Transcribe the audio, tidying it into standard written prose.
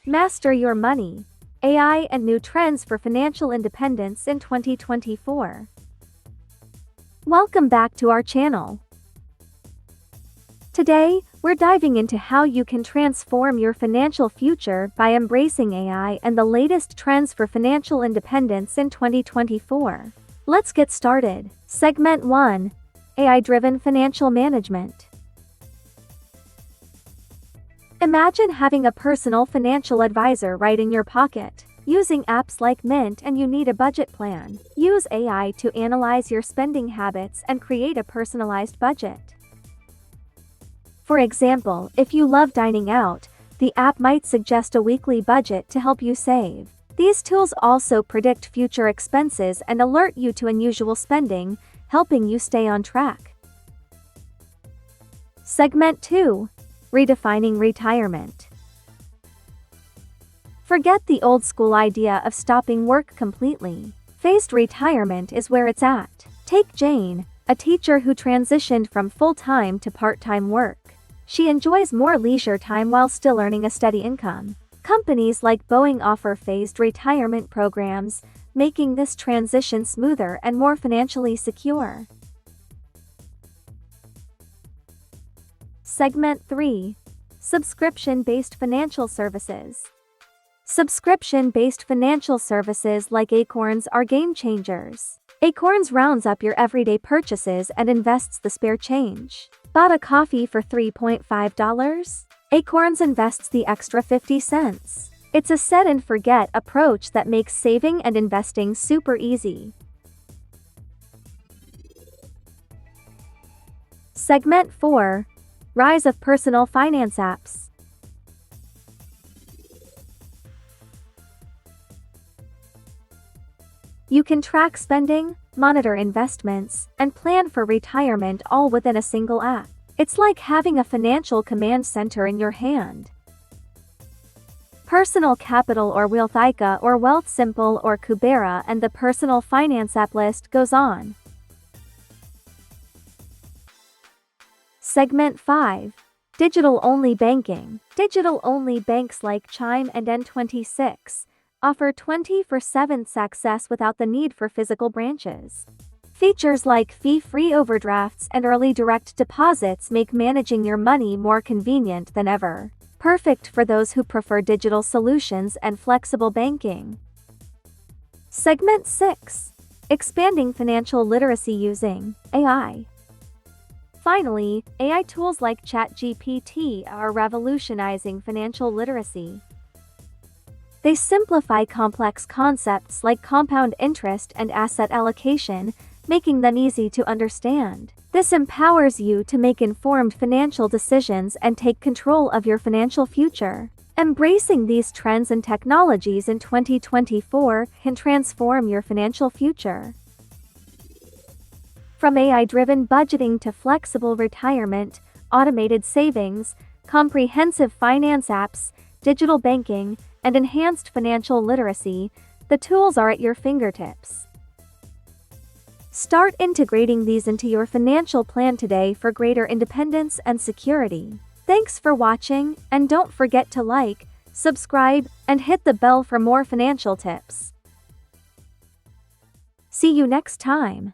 Master Your Money: AI and New Trends for Financial Independence in 2024. Welcome back to our channel. Today, we're diving into how you can transform your financial future by embracing AI and the latest trends for financial independence in 2024. Let's get started. Segment 1: AI-driven financial management. Imagine having a personal financial advisor right in your pocket. Using apps like Mint and you need a budget plan. Use AI to analyze your spending habits and create a personalized budget. For example, if you love dining out, the app might suggest a weekly budget to help you save. These tools also predict future expenses and alert you to unusual spending, helping you stay on track. Segment 2: Redefining retirement. Forget the old school idea of stopping work completely. Phased retirement is where it's at. Take Jane, a teacher who transitioned from full-time to part-time work. She enjoys more leisure time while still earning a steady income. Companies like Boeing offer phased retirement programs, making this transition smoother and more financially secure. Segment 3: Subscription-based financial services. Subscription-based financial services like Acorns are game changers. Acorns rounds up your everyday purchases and invests the spare change. Bought a coffee for $3.5? Acorns invests the extra 50 cents. It's a set-and-forget approach that makes saving and investing super easy. Segment 4: Rise of personal finance apps. You can track spending, monitor investments, and plan for retirement all within a single app. It's like having a financial command center in your hand. Personal Capital or Wealthika or Wealthsimple or Kubera, and the personal finance app list goes on. Segment 5: Digital-only banking. Digital-only banks like Chime and N26 offer 24/7 access without the need for physical branches. Features like fee-free overdrafts and early direct deposits make managing your money more convenient than ever. Perfect for those who prefer digital solutions and flexible banking. Segment 6: Expanding financial literacy using AI. Finally, AI tools like ChatGPT are revolutionizing financial literacy. They simplify complex concepts like compound interest and asset allocation, making them easy to understand. This empowers you to make informed financial decisions and take control of your financial future. Embracing these trends and technologies in 2024 can transform your financial future. From AI-driven budgeting to flexible retirement, automated savings, comprehensive finance apps, digital banking, and enhanced financial literacy, the tools are at your fingertips. Start integrating these into your financial plan today for greater independence and security. Thanks for watching, and don't forget to like, subscribe, and hit the bell for more financial tips. See you next time.